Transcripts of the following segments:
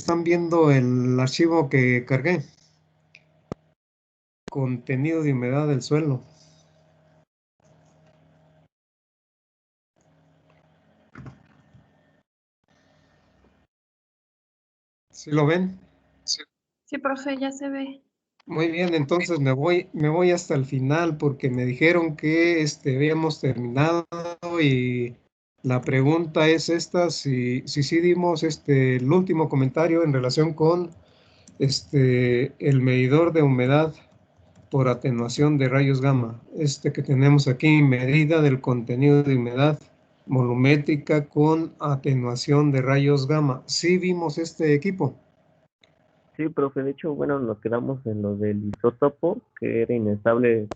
están viendo el archivo que cargué. Contenido de humedad del suelo. ¿Sí lo ven? Sí, profe, ya se ve. Muy bien, entonces me voy hasta el final porque me dijeron que habíamos terminado y la pregunta es esta, si dimos el último comentario en relación con el medidor de humedad por atenuación de rayos gamma. Que tenemos aquí, medida del contenido de humedad volumétrica con atenuación de rayos gamma. ¿Sí vimos este equipo? Sí, profe, de hecho, bueno, nos quedamos en lo del isótopo, que era inestable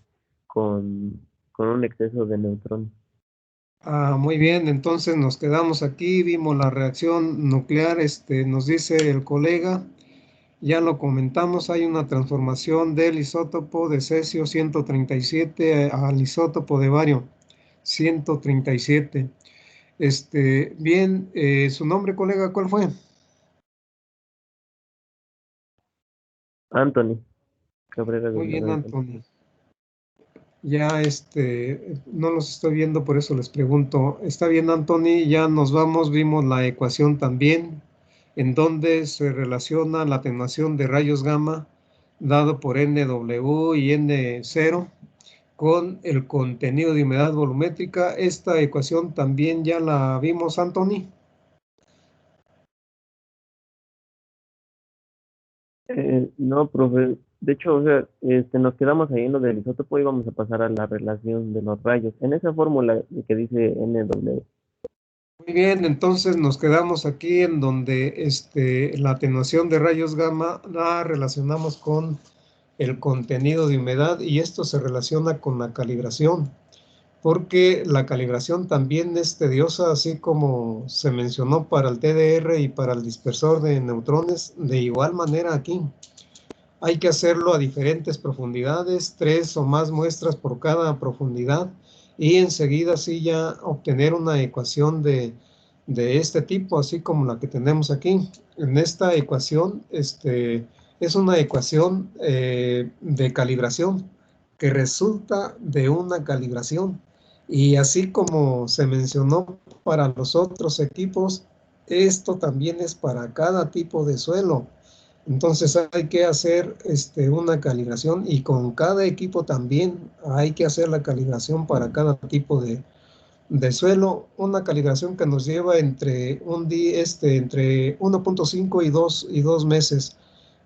con un exceso de neutrones. Muy bien, entonces nos quedamos aquí, vimos la reacción nuclear, nos dice el colega, ya lo comentamos, hay una transformación del isótopo de cesio 137 al isótopo de bario 137. Bien, su nombre, colega, ¿cuál fue? Anthony Cabrera Muy del bien, Real. Anthony. Ya no los estoy viendo, por eso les pregunto. Está bien, Anthony, ya nos vamos, vimos la ecuación también, en donde se relaciona la atenuación de rayos gamma dado por NW y N0 con el contenido de humedad volumétrica. Esta ecuación también ya la vimos, Anthony. No, profe, de hecho, o sea, nos quedamos ahí en lo del isótopo y vamos a pasar a la relación de los rayos. En esa fórmula que dice NW. Muy bien, entonces nos quedamos aquí en donde la atenuación de rayos gamma la relacionamos con el contenido de humedad y esto se relaciona con la calibración, porque la calibración también es tediosa, así como se mencionó para el TDR y para el dispersor de neutrones, de igual manera aquí. Hay que hacerlo a diferentes profundidades, 3 o más muestras por cada profundidad, y enseguida sí ya obtener una ecuación de este tipo, así como la que tenemos aquí. En esta ecuación, es una ecuación de calibración que resulta de una calibración. Y así como se mencionó para los otros equipos, esto también es para cada tipo de suelo. Entonces hay que hacer una calibración y con cada equipo también hay que hacer la calibración para cada tipo de suelo, una calibración que nos lleva entre entre 1.5 y 2 meses.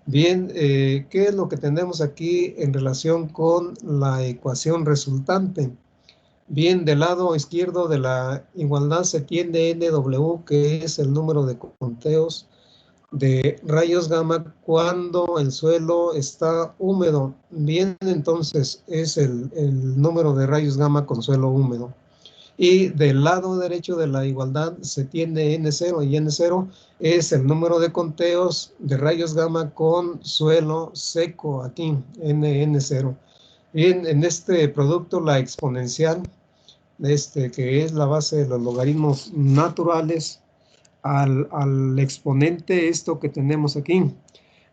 Bien, ¿qué es lo que tenemos aquí en relación con la ecuación resultante? Bien, del lado izquierdo de la igualdad se tiene NW, que es el número de conteos de rayos gamma cuando el suelo está húmedo. Bien, entonces es el número de rayos gamma con suelo húmedo. Y del lado derecho de la igualdad se tiene N0 y N0 es el número de conteos de rayos gamma con suelo seco aquí, N0. Bien, en este producto la exponencial, que es la base de los logaritmos naturales, al exponente esto que tenemos aquí.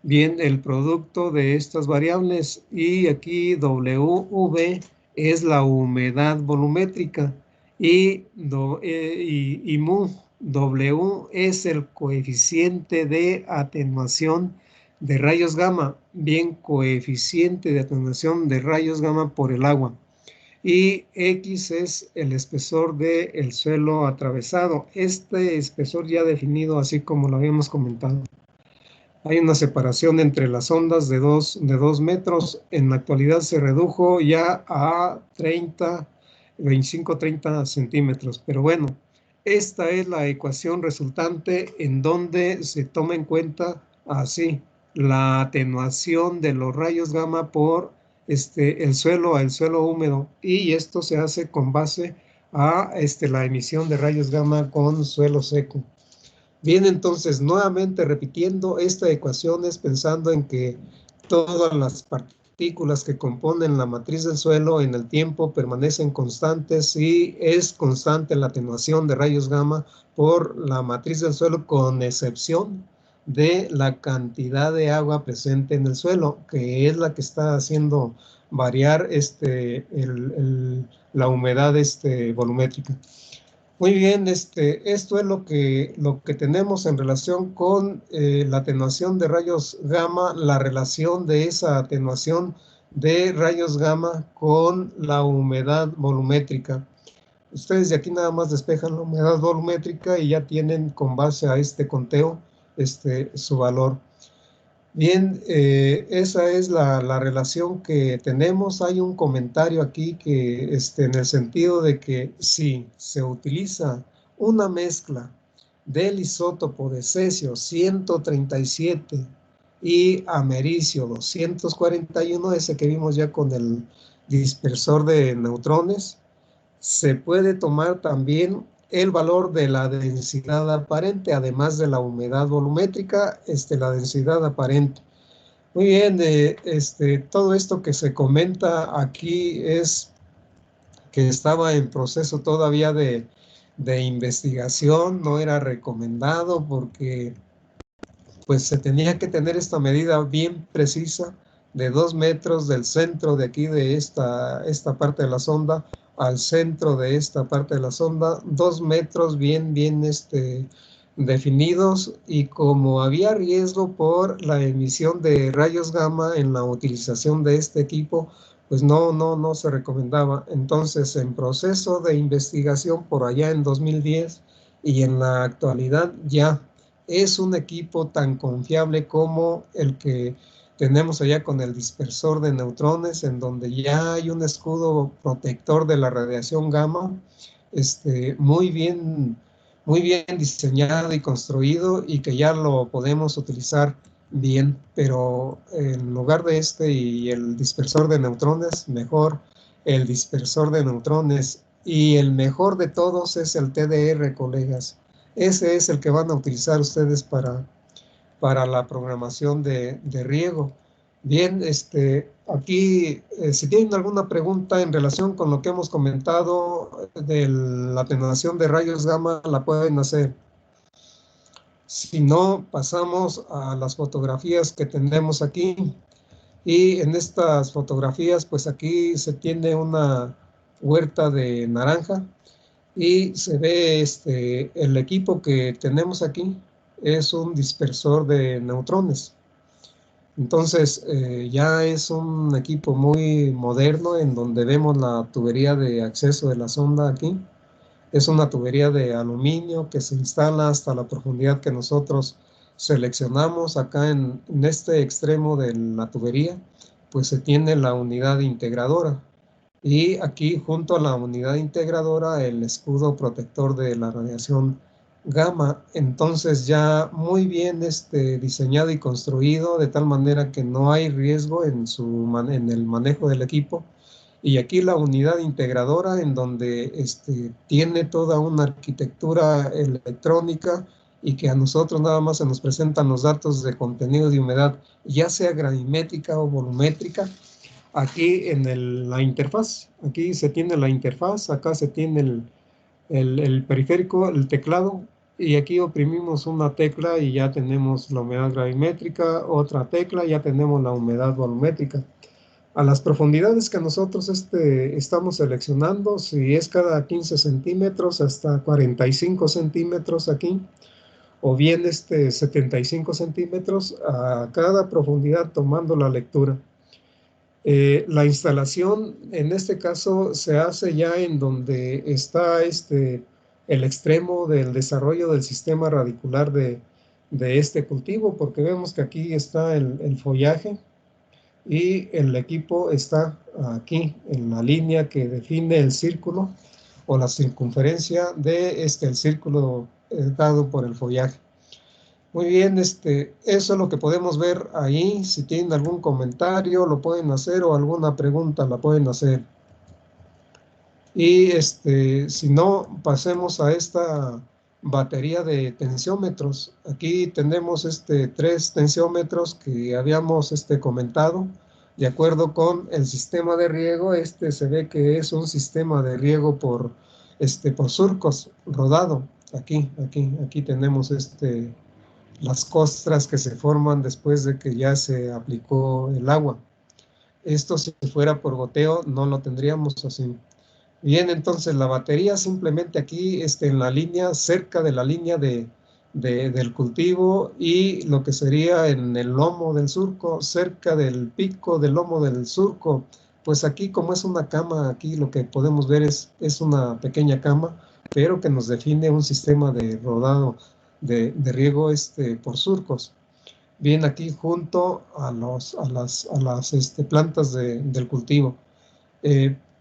Bien, el producto de estas variables y aquí WV es la humedad volumétrica y mu W es el coeficiente de atenuación de rayos gamma, bien, coeficiente de atenuación de rayos gamma por el agua. Y X es el espesor del suelo atravesado. Este espesor ya definido así como lo habíamos comentado. Hay una separación entre las ondas de 2 metros. En la actualidad se redujo ya a 25-30 centímetros. Pero bueno, esta es la ecuación resultante en donde se toma en cuenta así la atenuación de los rayos gamma por el suelo húmedo, y esto se hace con base a la emisión de rayos gamma con suelo seco. Bien, entonces, nuevamente repitiendo, esta ecuación es pensando en que todas las partículas que componen la matriz del suelo en el tiempo permanecen constantes y es constante la atenuación de rayos gamma por la matriz del suelo, con excepción de la cantidad de agua presente en el suelo, que es la que está haciendo variar la humedad volumétrica. Muy bien, esto es lo que tenemos en relación con la atenuación de rayos gamma, la relación de esa atenuación de rayos gamma con la humedad volumétrica. Ustedes de aquí nada más despejan la humedad volumétrica y ya tienen con base a este conteo su valor. Bien, esa es la relación que tenemos. Hay un comentario aquí que en el sentido de que si se utiliza una mezcla del isótopo de cesio 137 y americio 241, ese que vimos ya con el dispersor de neutrones, se puede tomar también el valor de la densidad aparente, además de la humedad volumétrica, la densidad aparente. Muy bien, todo esto que se comenta aquí es que estaba en proceso todavía de investigación, no era recomendado porque pues se tenía que tener esta medida bien precisa de 2 metros del centro de aquí de esta parte de la sonda al centro de esta parte de la sonda, 2 metros bien definidos, y como había riesgo por la emisión de rayos gamma en la utilización de este equipo, pues no se recomendaba. Entonces, en proceso de investigación por allá en 2010 y en la actualidad ya es un equipo tan confiable como el que tenemos allá con el dispersor de neutrones, en donde ya hay un escudo protector de la radiación gamma, muy bien diseñado y construido, y que ya lo podemos utilizar bien. Pero en lugar de y el dispersor de neutrones, mejor el dispersor de neutrones, y el mejor de todos es el TDR, colegas. Ese es el que van a utilizar ustedes para la programación de riego. Bien, aquí, si tienen alguna pregunta en relación con lo que hemos comentado de la atenuación de rayos gamma, la pueden hacer. Si no, pasamos a las fotografías que tenemos aquí. Y en estas fotografías, pues aquí se tiene una huerta de naranja, y se ve el equipo que tenemos aquí es un dispersor de neutrones. Entonces, ya es un equipo muy moderno, en donde vemos la tubería de acceso de la sonda aquí. Es una tubería de aluminio que se instala hasta la profundidad que nosotros seleccionamos. Acá en este extremo de la tubería, pues se tiene la unidad integradora. Y aquí, junto a la unidad integradora, el escudo protector de la radiación gamma. Entonces, ya muy bien diseñado y construido, de tal manera que no hay riesgo en el manejo del equipo. Y aquí la unidad integradora, en donde tiene toda una arquitectura electrónica, y que a nosotros nada más se nos presentan los datos de contenido de humedad, ya sea gravimétrica o volumétrica, aquí en la interfaz. Aquí se tiene la interfaz, acá se tiene el periférico, el teclado, y aquí oprimimos una tecla y ya tenemos la humedad gravimétrica, otra tecla, ya tenemos la humedad volumétrica. A las profundidades que nosotros estamos seleccionando, si es cada 15 centímetros hasta 45 centímetros aquí, o bien 75 centímetros a cada profundidad, tomando la lectura. La instalación en este caso se hace ya en donde está el extremo del desarrollo del sistema radicular de este cultivo, porque vemos que aquí está el follaje, y el equipo está aquí en la línea que define el círculo o la circunferencia de el círculo dado por el follaje. Muy bien, eso es lo que podemos ver ahí. Si tienen algún comentario, lo pueden hacer, o alguna pregunta la pueden hacer. Y si no, pasemos a esta batería de tensiómetros. Aquí tenemos 3 tensiómetros que habíamos comentado. De acuerdo con el sistema de riego, se ve que es un sistema de riego por surcos rodado. Aquí tenemos las costras que se forman después de que ya se aplicó el agua. Esto, si fuera por goteo, no lo tendríamos así. Bien, entonces la batería simplemente aquí en la línea, cerca de la línea del cultivo, y lo que sería en el lomo del surco, cerca del pico del lomo del surco. Pues aquí, como es una cama, aquí lo que podemos ver es una pequeña cama, pero que nos define un sistema de rodado de riego por surcos. Bien, aquí junto a las plantas del cultivo.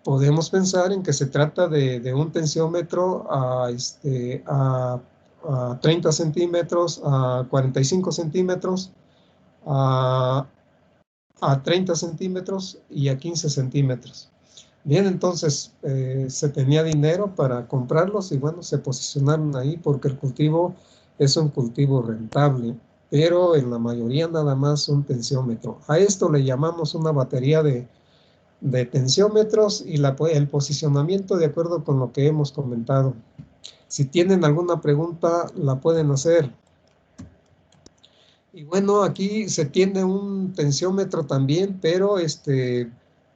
Podemos pensar en que se trata de un tensiómetro a 30 centímetros, a 45 centímetros, a 30 centímetros y a 15 centímetros. Bien, entonces se tenía dinero para comprarlos y bueno, se posicionaron ahí porque el cultivo es un cultivo rentable, pero en la mayoría nada más un tensiómetro. A esto le llamamos una batería de tensiómetros y el posicionamiento de acuerdo con lo que hemos comentado. Si tienen alguna pregunta, la pueden hacer. Y bueno, aquí se tiene un tensiómetro también, pero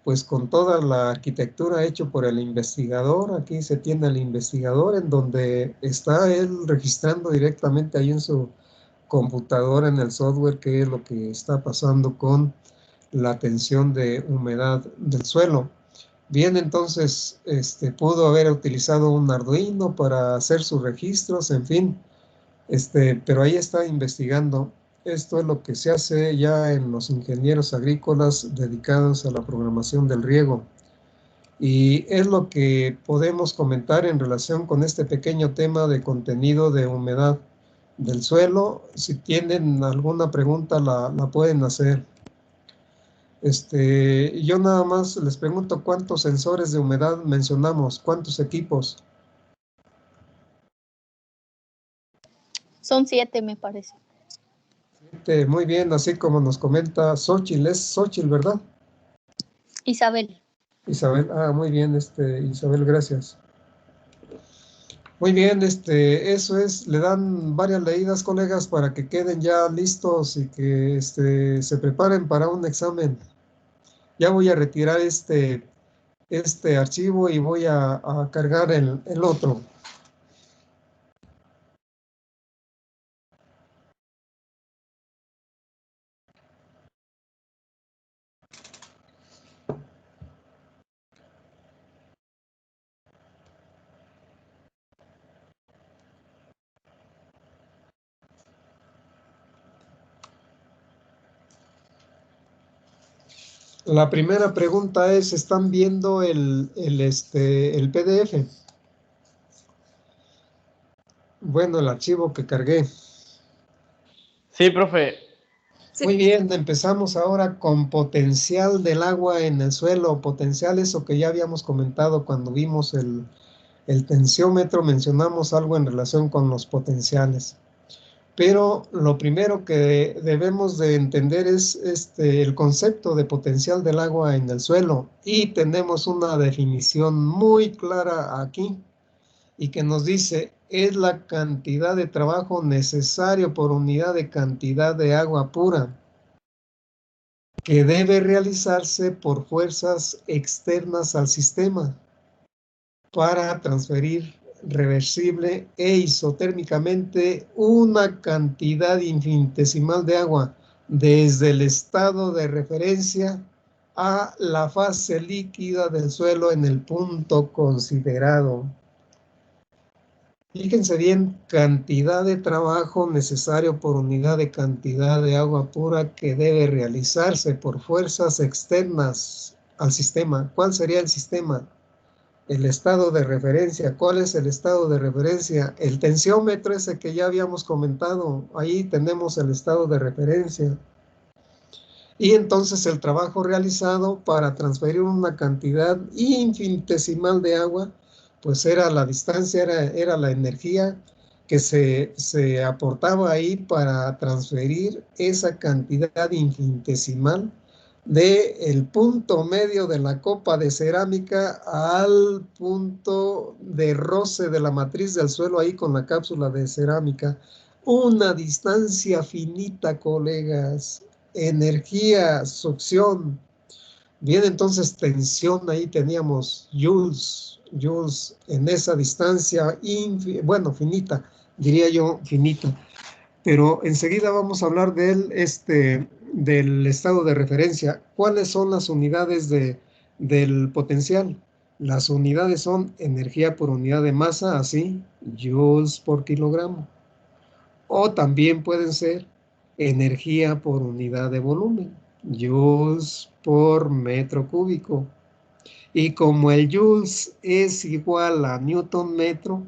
pues con toda la arquitectura hecho por el investigador. Aquí se tiene el investigador en donde está él registrando directamente ahí en su computadora, en el software, qué es lo que está pasando con la tensión de humedad del suelo. Bien, entonces pudo haber utilizado un Arduino para hacer sus registros, en fin, pero ahí está investigando. Esto es lo que se hace ya en los ingenieros agrícolas dedicados a la programación del riego. Y es lo que podemos comentar en relación con este pequeño tema de contenido de humedad del suelo. Si tienen alguna pregunta, la pueden hacer. Yo nada más les pregunto cuántos sensores de humedad mencionamos, cuántos equipos. Son 7, me parece. Muy bien, así como nos comenta Xochitl, es Xochitl, ¿verdad? Isabel. Isabel, muy bien, Isabel, gracias. Muy bien, eso es, le dan varias leídas, colegas, para que queden ya listos y que se preparen para un examen. Ya voy a retirar este archivo y voy a cargar el otro. La primera pregunta es, ¿están viendo el PDF? Bueno, el archivo que cargué. Sí, profe. Sí. Muy bien, empezamos ahora con potencial del agua en el suelo. Potencial, eso que ya habíamos comentado cuando vimos el tensiómetro, mencionamos algo en relación con los potenciales. Pero lo primero que debemos de entender es el concepto de potencial del agua en el suelo, y tenemos una definición muy clara aquí y que nos dice: es la cantidad de trabajo necesario por unidad de cantidad de agua pura que debe realizarse por fuerzas externas al sistema para transferir reversible e isotérmicamente una cantidad infinitesimal de agua desde el estado de referencia a la fase líquida del suelo en el punto considerado. Fíjense bien, cantidad de trabajo necesario por unidad de cantidad de agua pura que debe realizarse por fuerzas externas al sistema. ¿Cuál sería el sistema? El estado de referencia. ¿Cuál es el estado de referencia? El tensiómetro ese que ya habíamos comentado. Ahí tenemos el estado de referencia. Y entonces el trabajo realizado para transferir una cantidad infinitesimal de agua, pues era la distancia, era la energía que se aportaba ahí para transferir esa cantidad infinitesimal del punto medio de la copa de cerámica al punto de roce de la matriz del suelo ahí con la cápsula de cerámica. una distancia finita, colegas. Energía, succión. Bien, entonces tensión, ahí teníamos joules en esa distancia, bueno, finita, diría yo, finita. Pero enseguida vamos a hablar del estado de referencia. ¿Cuáles son las unidades del potencial? Las unidades son energía por unidad de masa, así, joules por kilogramo. O también pueden ser energía por unidad de volumen, joules por metro cúbico. Y como el joules es igual a newton metro,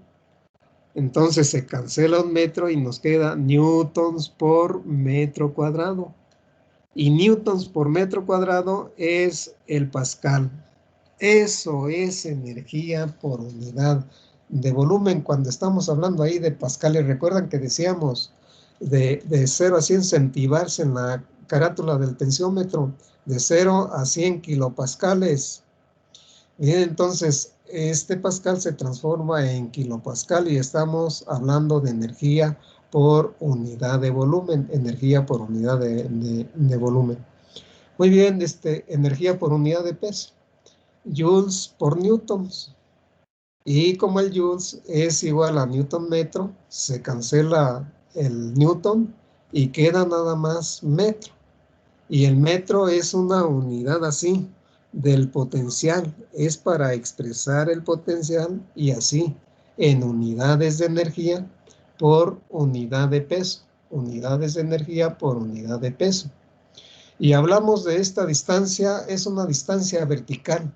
entonces se cancela un metro y nos queda newtons por metro cuadrado. Y newtons por metro cuadrado es el pascal. Eso es energía por unidad de volumen. Cuando estamos hablando ahí de pascales, recuerdan que decíamos de 0 a 100 centibars en la carátula del tensiómetro, de 0 a 100 kilopascales. Bien, entonces este pascal se transforma en kilopascal y estamos hablando de energía por unidad de volumen, energía por unidad de volumen. Muy bien, energía por unidad de peso, joules por newtons. Y como el joules es igual a newton metro, se cancela el newton y queda nada más metro. Y el metro es una unidad así del potencial, es para expresar el potencial y así en unidades de energía por unidad de peso, unidades de energía por unidad de peso. Y hablamos de esta distancia, es una distancia vertical,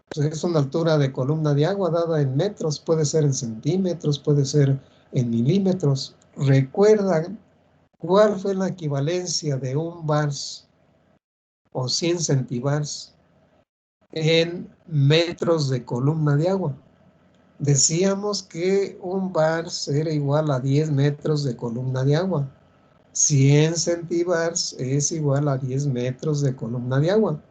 pues es una altura de columna de agua dada en metros, puede ser en centímetros, puede ser en milímetros. ¿Recuerdan cuál fue la equivalencia de un bars o 100 centibars en metros de columna de agua? Decíamos que un bars era igual a 10 metros de columna de agua. 100 centibars es igual a 10 metros de columna de agua.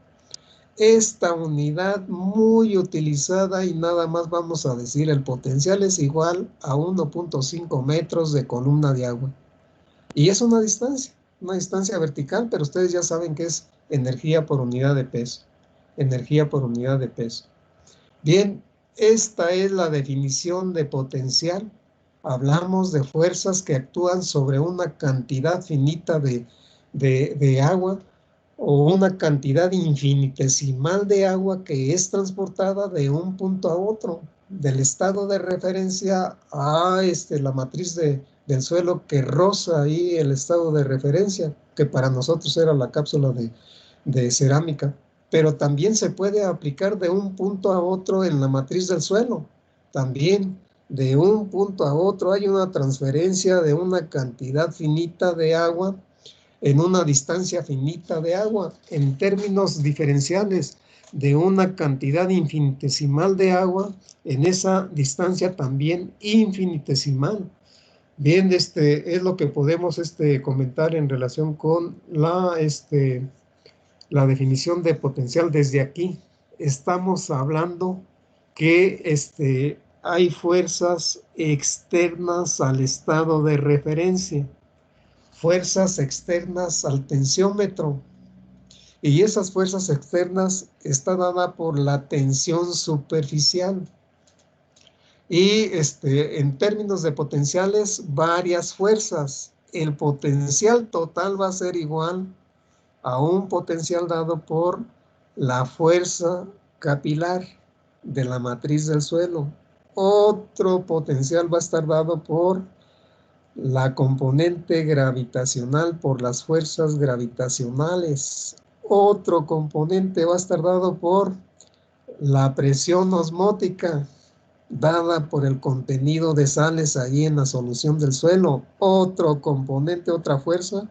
Esta unidad muy utilizada y nada más vamos a decir el potencial es igual a 1.5 metros de columna de agua. Y es una distancia vertical, pero ustedes ya saben que es energía por unidad de peso. Energía por unidad de peso. Bien, esta es la definición de potencial. Hablamos de fuerzas que actúan sobre una cantidad finita de agua o una cantidad infinitesimal de agua que es transportada de un punto a otro, del estado de referencia a la matriz del suelo que roza ahí el estado de referencia, que para nosotros era la cápsula de cerámica, pero también se puede aplicar de un punto a otro en la matriz del suelo. También de un punto a otro hay una transferencia de una cantidad finita de agua en una distancia finita de agua, en términos diferenciales de una cantidad infinitesimal de agua en esa distancia también infinitesimal. Bien, es lo que podemos comentar en relación con la definición de potencial. Desde aquí estamos hablando que hay fuerzas externas al estado de referencia, fuerzas externas al tensiómetro, y esas fuerzas externas está dada por la tensión superficial. Y en términos de potenciales, varias fuerzas. El potencial total va a ser igual a un potencial dado por la fuerza capilar de la matriz del suelo. Otro potencial va a estar dado por la componente gravitacional, por las fuerzas gravitacionales. Otro componente va a estar dado por la presión osmótica, dada por el contenido de sales ahí en la solución del suelo. Otro componente, otra fuerza,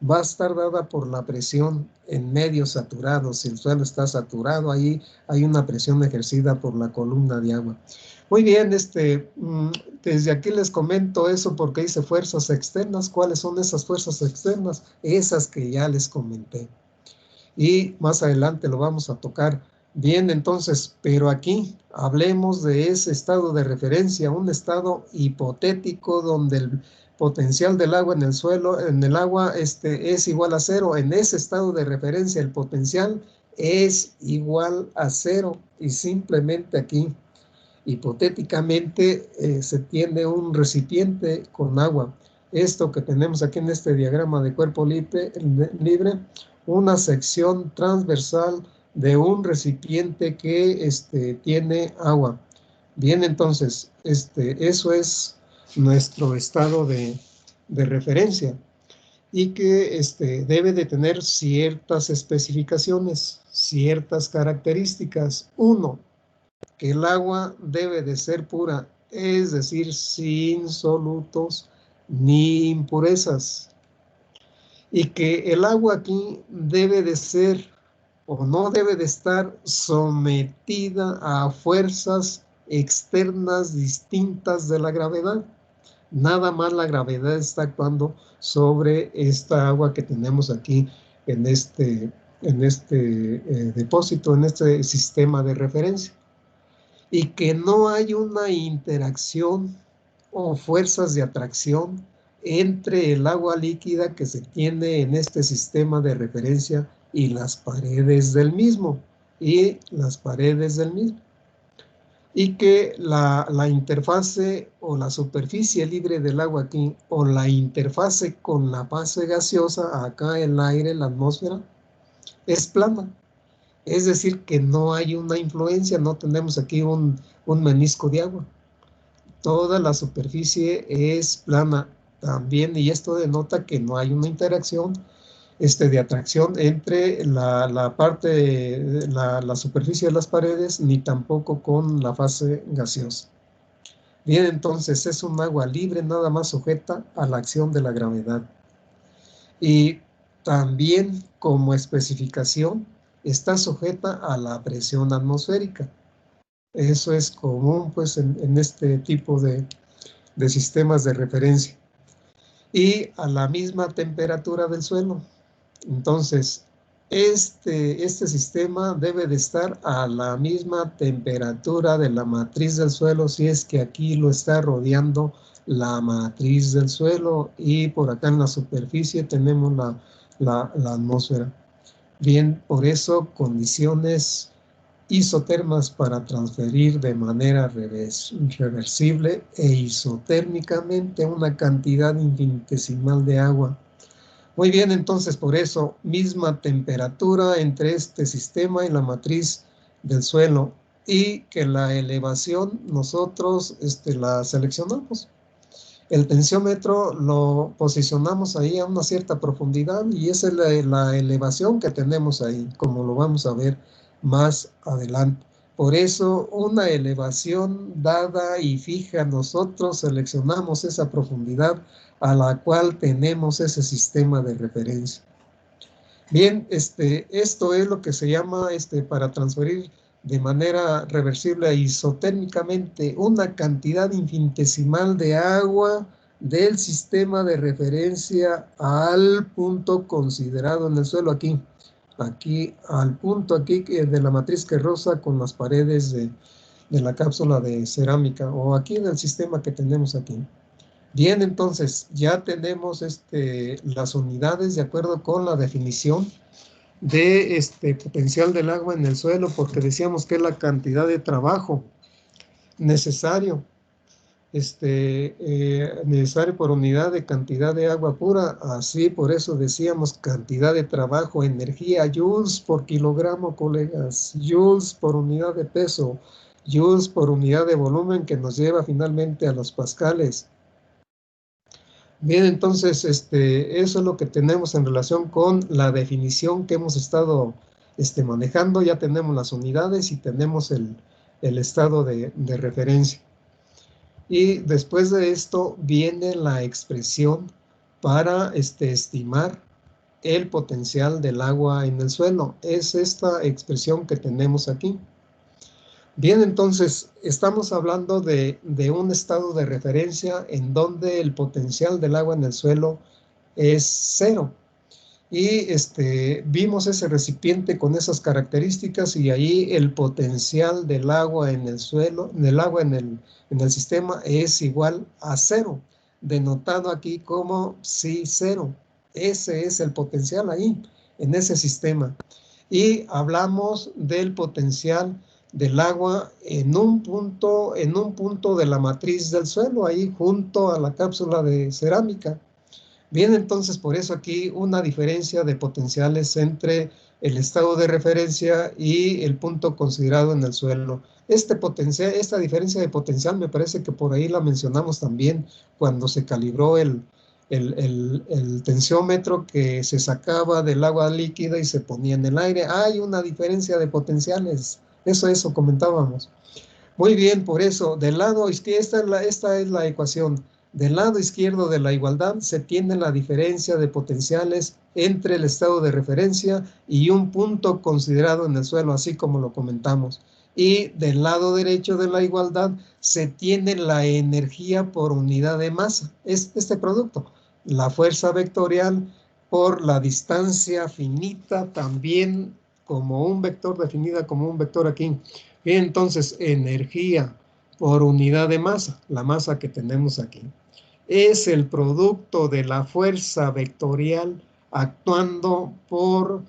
va a estar dada por la presión en medio saturado. Si el suelo está saturado, ahí hay una presión ejercida por la columna de agua. Muy bien, desde aquí les comento eso porque dice fuerzas externas. ¿Cuáles son esas fuerzas externas? Esas que ya les comenté. Y más adelante lo vamos a tocar. Bien, entonces, pero aquí hablemos de ese estado de referencia, un estado hipotético donde el potencial del agua en el suelo, en el agua es igual a 0. En ese estado de referencia el potencial es igual a 0 y simplemente aquí, hipotéticamente, se tiene un recipiente con agua. Esto que tenemos aquí en este diagrama de cuerpo libre, una sección transversal de un recipiente que tiene agua. Bien, entonces, eso es nuestro estado de referencia y que debe de tener ciertas especificaciones, ciertas características. Uno, que el agua debe de ser pura, es decir, sin solutos ni impurezas. Y que el agua aquí debe de ser o no debe de estar sometida a fuerzas externas distintas de la gravedad. Nada más la gravedad está actuando sobre esta agua que tenemos aquí en este depósito, en este sistema de referencia. Y que no hay una interacción o fuerzas de atracción entre el agua líquida que se tiene en este sistema de referencia y las paredes del mismo. Y que la interfase o la superficie libre del agua aquí o la interfase con la fase gaseosa, acá el aire, la atmósfera, es plana. Es decir, que no hay una influencia, no tenemos aquí un menisco de agua. Toda la superficie es plana también, y esto denota que no hay una interacción de atracción entre la parte, la superficie de las paredes, ni tampoco con la fase gaseosa. Bien, entonces es un agua libre, nada más sujeta a la acción de la gravedad. Y también como especificación está sujeta a la presión atmosférica. Eso es común pues en este tipo de sistemas de referencia. Y a la misma temperatura del suelo. Entonces, este sistema debe de estar a la misma temperatura de la matriz del suelo, si es que aquí lo está rodeando la matriz del suelo, y por acá en la superficie tenemos la atmósfera. Bien, por eso condiciones isotermas para transferir de manera reversible e isotérmicamente una cantidad infinitesimal de agua. Muy bien, entonces por eso misma temperatura entre este sistema y la matriz del suelo, y que la elevación nosotros la seleccionamos. El tensiómetro lo posicionamos ahí a una cierta profundidad y esa es la elevación que tenemos ahí, como lo vamos a ver más adelante. Por eso una elevación dada y fija, nosotros seleccionamos esa profundidad a la cual tenemos ese sistema de referencia. Bien, esto es lo que se llama para transferir de manera reversible e isotérmicamente una cantidad infinitesimal de agua del sistema de referencia al punto considerado en el suelo, aquí al punto aquí de la matriz que roza con las paredes de la cápsula de cerámica, o aquí del sistema que tenemos aquí. Bien, entonces ya tenemos las unidades de acuerdo con la definición de potencial del agua en el suelo, porque decíamos que es la cantidad de trabajo necesario, necesario por unidad de cantidad de agua pura. Así, por eso decíamos cantidad de trabajo, energía, joules por kilogramo, colegas, joules por unidad de peso, joules por unidad de volumen, que nos lleva finalmente a los pascales. Bien, entonces, eso es lo que tenemos en relación con la definición que hemos estado manejando. Ya tenemos las unidades y tenemos el estado de referencia. Y después de esto viene la expresión para estimar el potencial del agua en el suelo. Es esta expresión que tenemos aquí. Bien, entonces, estamos hablando de un estado de referencia en donde el potencial del agua en el suelo es 0. Y vimos ese recipiente con esas características, y ahí el potencial del agua en el suelo, del agua en el sistema, es igual a 0. denotado aquí como psi0. Ese es el potencial ahí, en ese sistema. Y hablamos del potencial del agua en un punto de la matriz del suelo, ahí junto a la cápsula de cerámica. Bien, entonces por eso aquí una diferencia de potenciales entre el estado de referencia y el punto considerado en el suelo. Esta diferencia de potencial me parece que por ahí la mencionamos también cuando se calibró el tensiómetro que se sacaba del agua líquida y se ponía en el aire. Hay una diferencia de potenciales, eso comentábamos. Muy bien, por eso, del lado izquierdo, esta es la ecuación. Del lado izquierdo de la igualdad se tiene la diferencia de potenciales entre el estado de referencia y un punto considerado en el suelo, así como lo comentamos. Y del lado derecho de la igualdad se tiene la energía por unidad de masa. Es este producto, la fuerza vectorial por la distancia finita, también como un vector, definida como un vector aquí. Bien, entonces, energía por unidad de masa, la masa que tenemos aquí, es el producto de la fuerza vectorial actuando por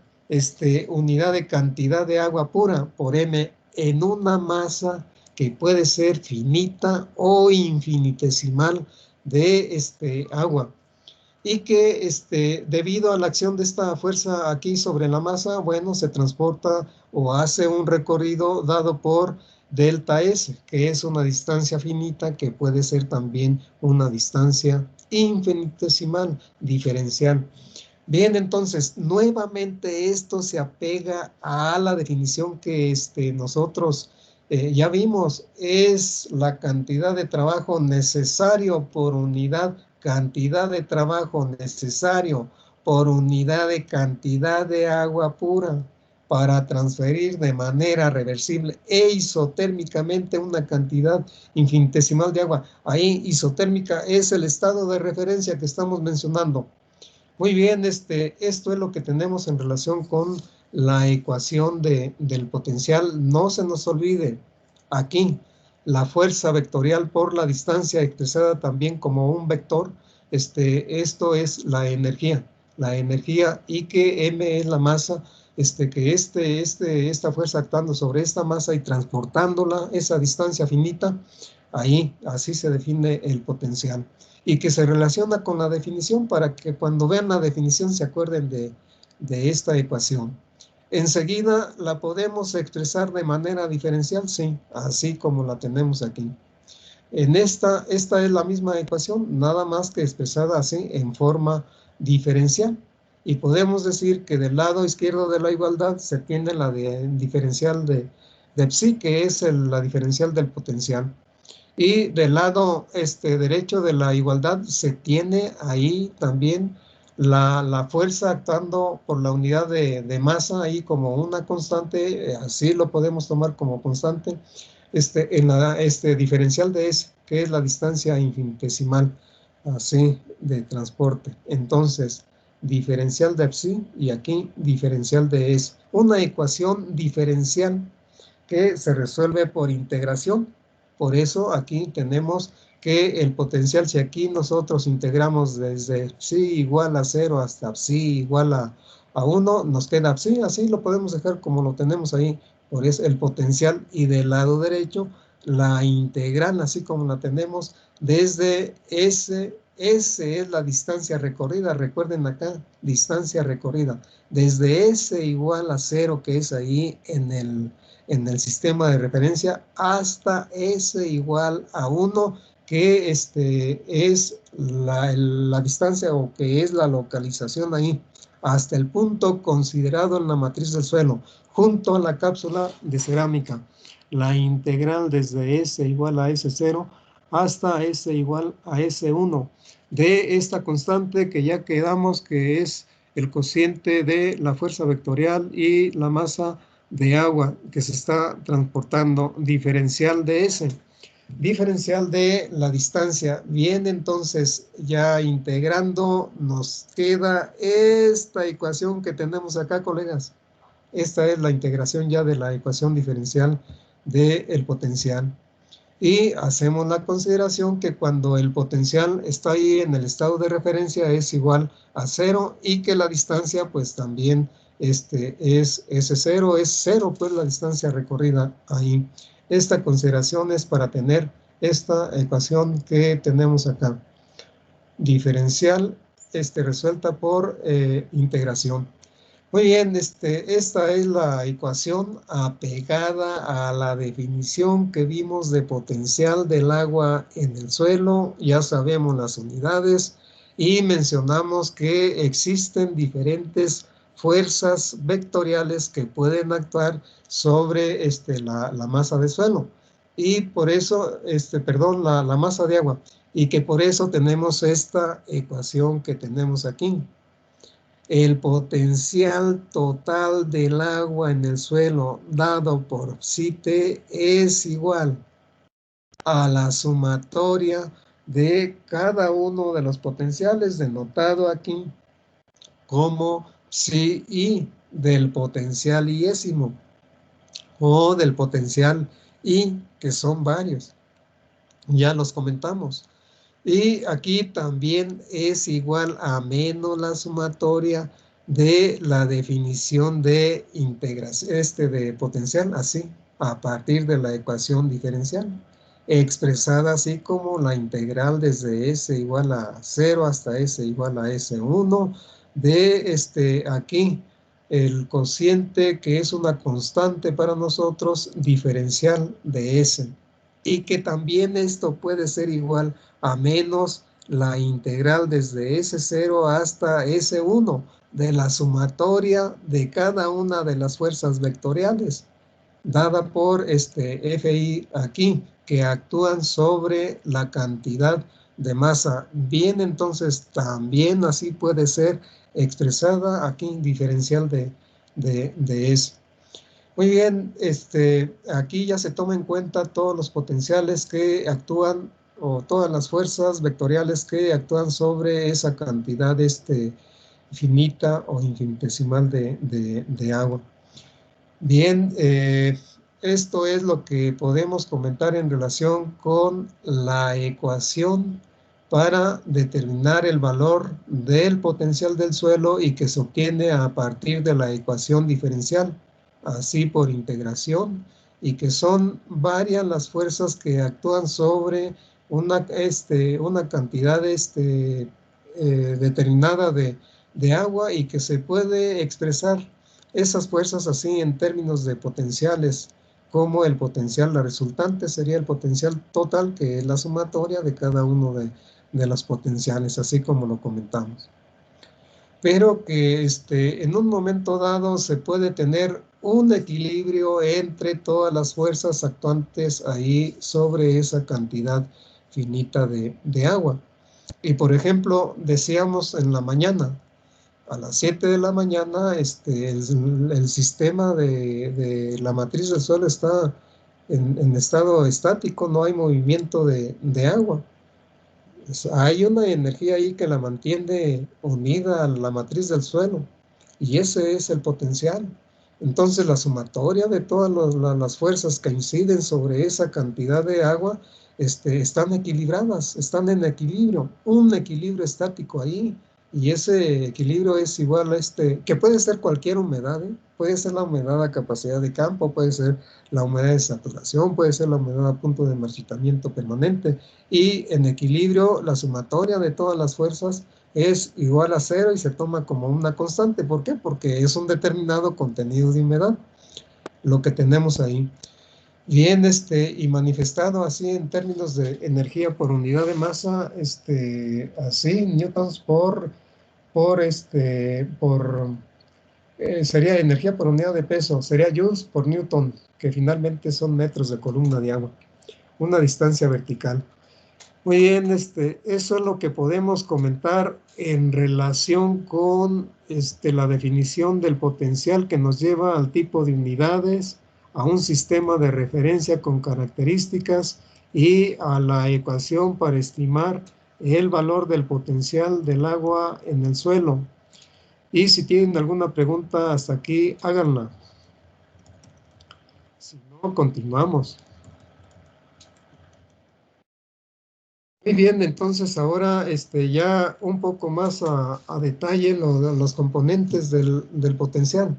unidad de cantidad de agua pura, por M, en una masa que puede ser finita o infinitesimal de agua. Y que debido a la acción de esta fuerza aquí sobre la masa, bueno, se transporta o hace un recorrido dado por delta S, que es una distancia finita que puede ser también una distancia infinitesimal, diferencial. Bien, entonces, nuevamente esto se apega a la definición que nosotros ya vimos, es la cantidad de trabajo necesario por unidad, cantidad de trabajo necesario por unidad de cantidad de agua pura para transferir de manera reversible e isotérmicamente una cantidad infinitesimal de agua. Ahí isotérmica es el estado de referencia que estamos mencionando. Muy bien, esto es lo que tenemos en relación con la ecuación del potencial. No se nos olvide, aquí, la fuerza vectorial por la distancia expresada también como un vector, esto es la energía y que M es la masa, que esta fuerza actuando sobre esta masa y transportándola esa distancia finita, ahí, así se define el potencial. Y que se relaciona con la definición para que cuando vean la definición se acuerden de esta ecuación. Enseguida la podemos expresar de manera diferencial, sí, así como la tenemos aquí. Esta es la misma ecuación, nada más que expresada así en forma diferencial. Y podemos decir que del lado izquierdo de la igualdad se tiene la diferencial de psi, que es la diferencial del potencial. Y del lado derecho de la igualdad se tiene ahí también la fuerza actuando por la unidad de masa ahí como una constante, así lo podemos tomar como constante, en la diferencial de S, que es la distancia infinitesimal, así, de transporte. Entonces, diferencial de psi y aquí diferencial de S. Una ecuación diferencial que se resuelve por integración. Por eso aquí tenemos que el potencial, si aquí nosotros integramos desde psi igual a 0 hasta psi igual a 1, nos queda psi, así lo podemos dejar como lo tenemos ahí, por eso el potencial, y del lado derecho la integral, así como la tenemos, desde S es la distancia recorrida, recuerden acá, distancia recorrida, desde S igual a 0, que es ahí en el sistema de referencia, hasta S igual a 1, que es la distancia o que es la localización ahí, hasta el punto considerado en la matriz del suelo, junto a la cápsula de cerámica. La integral desde S igual a S0 hasta S igual a S1 de esta constante que ya quedamos que es el cociente de la fuerza vectorial y la masa de agua que se está transportando, diferencial de S, diferencial de la distancia. Bien, entonces ya integrando nos queda esta ecuación que tenemos acá, colegas. Esta es la integración ya de la ecuación diferencial del potencial. Y hacemos la consideración que cuando el potencial está ahí en el estado de referencia es igual a 0 y que la distancia pues también es S0, es 0 pues la distancia recorrida ahí. Esta consideración es para tener esta ecuación que tenemos acá. Diferencial resuelta por integración. Muy bien, esta es la ecuación apegada a la definición que vimos de potencial del agua en el suelo. Ya sabemos las unidades y mencionamos que existen diferentes fuerzas vectoriales que pueden actuar sobre la masa de suelo. Y por eso, perdón, la masa de agua. Y que por eso tenemos esta ecuación que tenemos aquí. El potencial total del agua en el suelo dado por psi-t es igual a la sumatoria de cada uno de los potenciales denotado aquí como psi-i del potencial iésimo o del potencial i, que son varios. Ya los comentamos. Y aquí también es igual a menos la sumatoria de la definición de integración, de potencial, así, a partir de la ecuación diferencial, expresada así como la integral desde S igual a 0 hasta S igual a S1, de aquí, el cociente que es una constante para nosotros, diferencial de S. Y que también esto puede ser igual a menos la integral desde S0 hasta S1 de la sumatoria de cada una de las fuerzas vectoriales, dada por Fi aquí, que actúan sobre la cantidad de masa. Bien, entonces también así puede ser expresada aquí diferencial de eso. Muy bien, aquí ya se toma en cuenta todos los potenciales que actúan o todas las fuerzas vectoriales que actúan sobre esa cantidad finita o infinitesimal de agua. Bien, esto es lo que podemos comentar en relación con la ecuación para determinar el valor del potencial del suelo y que se obtiene a partir de la ecuación diferencial, así por integración, y que son varias las fuerzas que actúan sobre una cantidad determinada de agua y que se puede expresar esas fuerzas así en términos de potenciales, como el potencial, la resultante sería el potencial total, que es la sumatoria de cada uno de los potenciales, así como lo comentamos. Pero que en un momento dado se puede tener un equilibrio entre todas las fuerzas actuantes ahí sobre esa cantidad finita de agua. Y por ejemplo, decíamos en la mañana, a las 7 de la mañana, el sistema de la matriz del suelo está en estado estático, no hay movimiento de agua. Hay una energía ahí que la mantiene unida a la matriz del suelo, y ese es el potencial. Entonces, la sumatoria de todas las fuerzas que inciden sobre esa cantidad de agua están equilibradas, están en equilibrio, un equilibrio estático ahí. Y ese equilibrio es igual a que puede ser cualquier humedad, puede ser la humedad a capacidad de campo, puede ser la humedad de saturación, puede ser la humedad a punto de marchitamiento permanente. Y en equilibrio, la sumatoria de todas las fuerzas es igual a 0 y se toma como una constante. ¿Por qué? Porque es un determinado contenido de humedad, lo que tenemos ahí. Bien, y manifestado así en términos de energía por unidad de masa, así, newtons sería energía por unidad de peso, sería joules por newton, que finalmente son metros de columna de agua, una distancia vertical. Muy bien, eso es lo que podemos comentar en relación con la definición del potencial que nos lleva al tipo de unidades, a un sistema de referencia con características y a la ecuación para estimar el valor del potencial del agua en el suelo. Y si tienen alguna pregunta hasta aquí, háganla. Si no, continuamos. Muy bien, entonces ahora ya un poco más a detalle los componentes del potencial.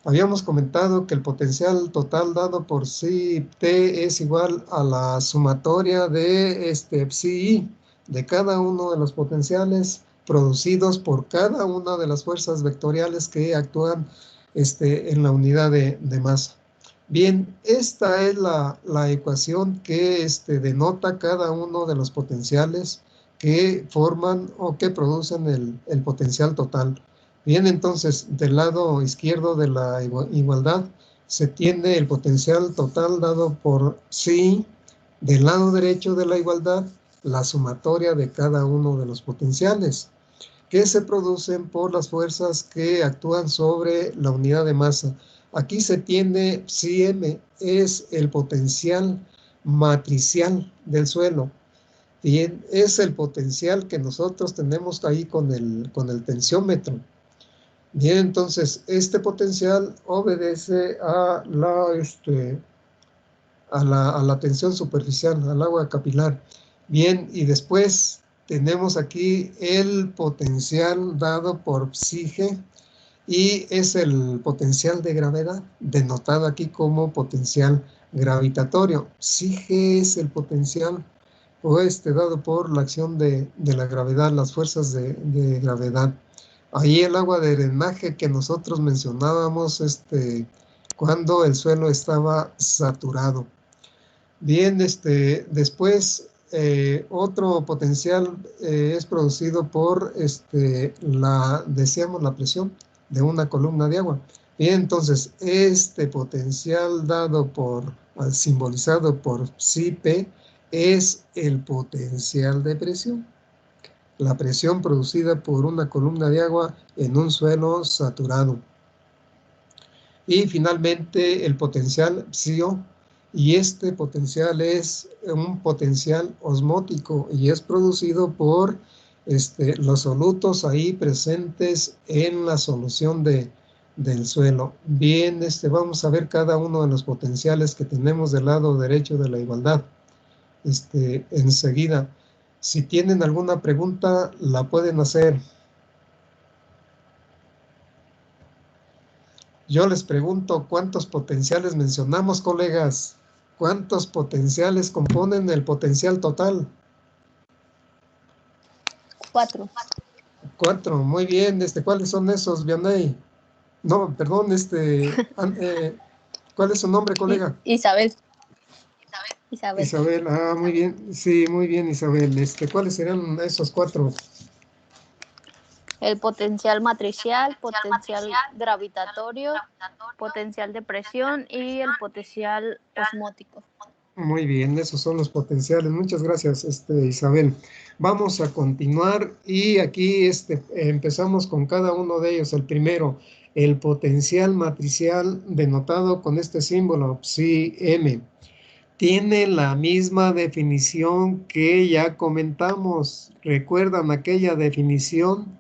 Habíamos comentado que el potencial total dado por psi t es igual a la sumatoria de psi i de cada uno de los potenciales producidos por cada una de las fuerzas vectoriales que actúan en la unidad de masa. Bien, esta es la ecuación que denota cada uno de los potenciales que forman o que producen el potencial total. Bien, entonces, del lado izquierdo de la igualdad se tiene el potencial total dado por psi. Del lado derecho de la igualdad, la sumatoria de cada uno de los potenciales, que se producen por las fuerzas que actúan sobre la unidad de masa. Aquí se tiene psi m, es el potencial matricial del suelo. Bien, es el potencial que nosotros tenemos ahí con el tensiómetro. Bien, entonces, este potencial obedece a la tensión superficial, al agua capilar. Bien, y después tenemos aquí el potencial dado por psi g, y es el potencial de gravedad, denotado aquí como potencial gravitatorio. Psi g es el potencial dado por la acción de la gravedad, las fuerzas de gravedad. Ahí el agua de drenaje que nosotros mencionábamos cuando el suelo estaba saturado. Bien, después otro potencial es producido por decíamos, la presión de una columna de agua. Bien, entonces este potencial simbolizado por psi p es el potencial de presión. La presión producida por una columna de agua en un suelo saturado. Y finalmente el potencial psi-o, y este potencial es un potencial osmótico y es producido por los solutos ahí presentes en la solución del suelo. Bien, vamos a ver cada uno de los potenciales que tenemos del lado derecho de la igualdad enseguida. Si tienen alguna pregunta, la pueden hacer. Yo les pregunto, ¿cuántos potenciales mencionamos, colegas? ¿Cuántos potenciales componen el potencial total? 4. 4, muy bien. ¿Cuáles son esos, Vianey? No, perdón, ¿cuál es su nombre, colega? Isabel. Isabel, muy bien. Sí, muy bien, Isabel. ¿Cuáles serían esos 4? El potencial matricial, potencial gravitatorio, potencial de presión y el potencial osmótico. Muy bien, esos son los potenciales. Muchas gracias, Isabel. Vamos a continuar y aquí empezamos con cada uno de ellos. El primero, el potencial matricial denotado con este símbolo, psi m. Tiene la misma definición que ya comentamos. ¿Recuerdan aquella definición?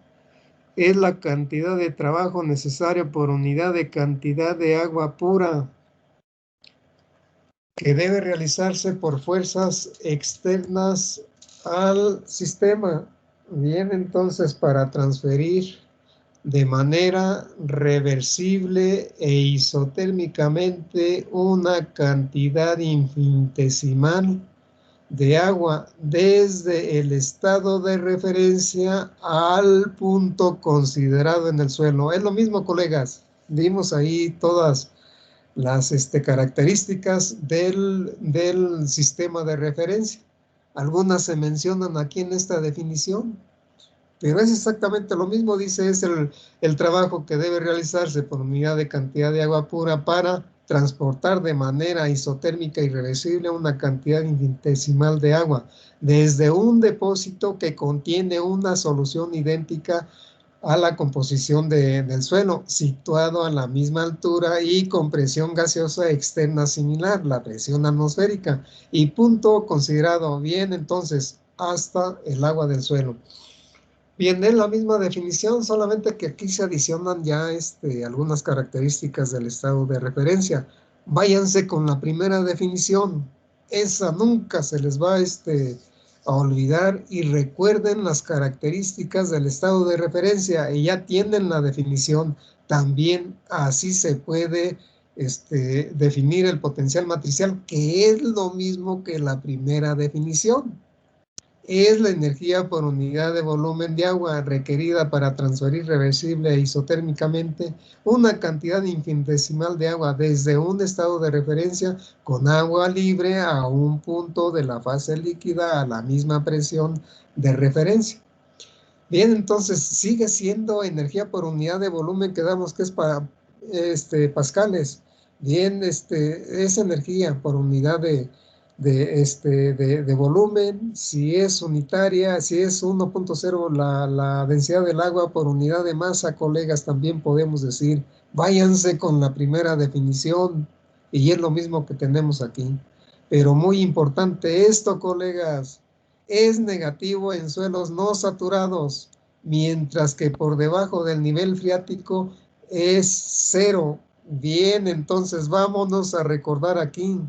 Es la cantidad de trabajo necesario por unidad de cantidad de agua pura, que debe realizarse por fuerzas externas al sistema. Bien, entonces, para transferir de manera reversible e isotérmicamente una cantidad infinitesimal de agua desde el estado de referencia al punto considerado en el suelo. Es lo mismo, colegas. Dimos ahí todas las características del sistema de referencia. Algunas se mencionan aquí en esta definición, pero es exactamente lo mismo. Dice, es el trabajo que debe realizarse por unidad de cantidad de agua pura para transportar de manera isotérmica irreversible una cantidad infinitesimal de agua desde un depósito que contiene una solución idéntica a la composición del suelo, situado a la misma altura y con presión gaseosa externa similar, la presión atmosférica, y punto considerado. Bien, entonces, hasta el agua del suelo. Bien, es la misma definición, solamente que aquí se adicionan ya algunas características del estado de referencia. Váyanse con la primera definición. Esa nunca se les va a olvidar y recuerden las características del estado de referencia y ya tienen la definición. También así se puede definir el potencial matricial, que es lo mismo que la primera definición. Es la energía por unidad de volumen de agua requerida para transferir reversible e isotérmicamente una cantidad infinitesimal de agua desde un estado de referencia con agua libre a un punto de la fase líquida a la misma presión de referencia. Bien, entonces sigue siendo energía por unidad de volumen, quedamos que es para pascales. Bien, es energía por unidad de volumen. Si es unitaria, si es 1.0 la densidad del agua por unidad de masa, colegas, también podemos decir, váyanse con la primera definición y es lo mismo que tenemos aquí. Pero muy importante esto, colegas, es negativo en suelos no saturados, mientras que por debajo del nivel freático es 0. Bien, entonces vámonos a recordar aquí.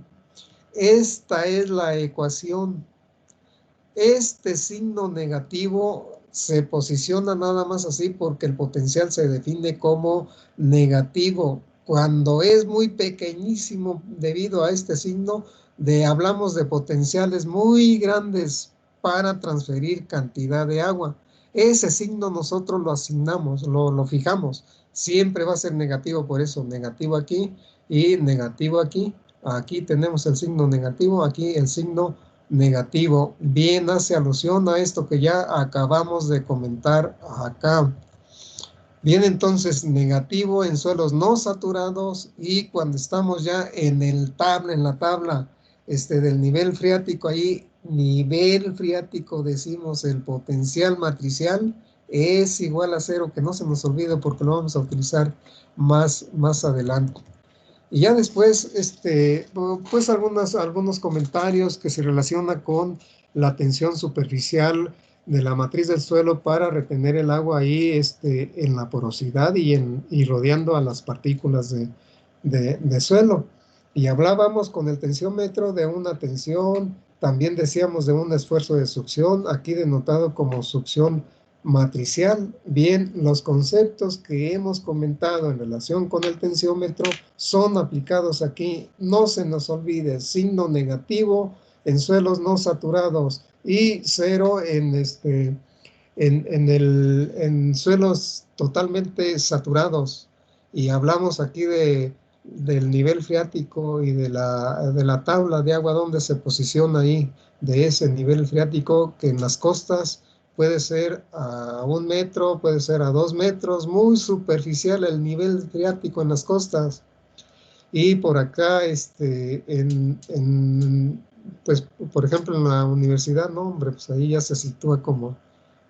Esta es la ecuación. Este signo negativo se posiciona nada más así porque el potencial se define como negativo. Cuando es muy pequeñísimo debido a este signo, hablamos de potenciales muy grandes para transferir cantidad de agua. Ese signo nosotros lo asignamos, lo fijamos. Siempre va a ser negativo, por eso negativo aquí y negativo aquí. Aquí tenemos el signo negativo, aquí el signo negativo. Bien, hace alusión a esto que ya acabamos de comentar acá. Bien, entonces negativo en suelos no saturados y cuando estamos ya en la tabla del nivel freático, ahí nivel freático decimos el potencial matricial es igual a 0, que no se nos olvide porque lo vamos a utilizar más adelante. Y ya después, pues algunos comentarios que se relacionan con la tensión superficial de la matriz del suelo para retener el agua ahí en la porosidad y rodeando a las partículas de suelo. Y hablábamos con el tensiómetro de una tensión, también decíamos de un esfuerzo de succión, aquí denotado como succión matricial. Bien, los conceptos que hemos comentado en relación con el tensiómetro son aplicados aquí. No se nos olvide, signo negativo en suelos no saturados y 0 en suelos totalmente saturados. Y hablamos aquí del nivel freático y de la tabla de agua donde se posiciona ahí, de ese nivel freático que en las costas puede ser a 1 metro, puede ser a 2 metros, muy superficial el nivel freático en las costas. Y por acá, pues, por ejemplo, en la universidad, no, hombre, pues ahí ya se sitúa como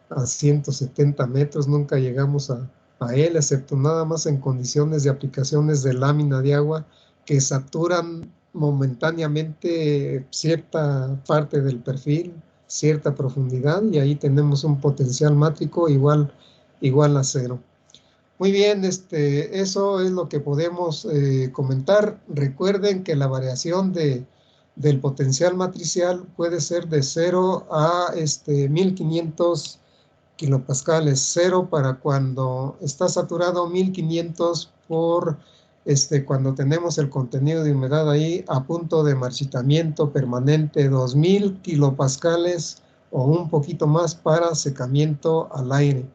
a 170 metros, nunca llegamos a él, excepto nada más en condiciones de aplicaciones de lámina de agua que saturan momentáneamente cierta parte del perfil, cierta profundidad, y ahí tenemos un potencial mátrico igual a 0. Muy bien, eso es lo que podemos comentar. Recuerden que la variación del potencial matricial puede ser de 0 a 1500 kilopascales. 0 para cuando está saturado, 1500 por cuando tenemos el contenido de humedad ahí a punto de marchitamiento permanente, 2000 kilopascales o un poquito más para secamiento al aire.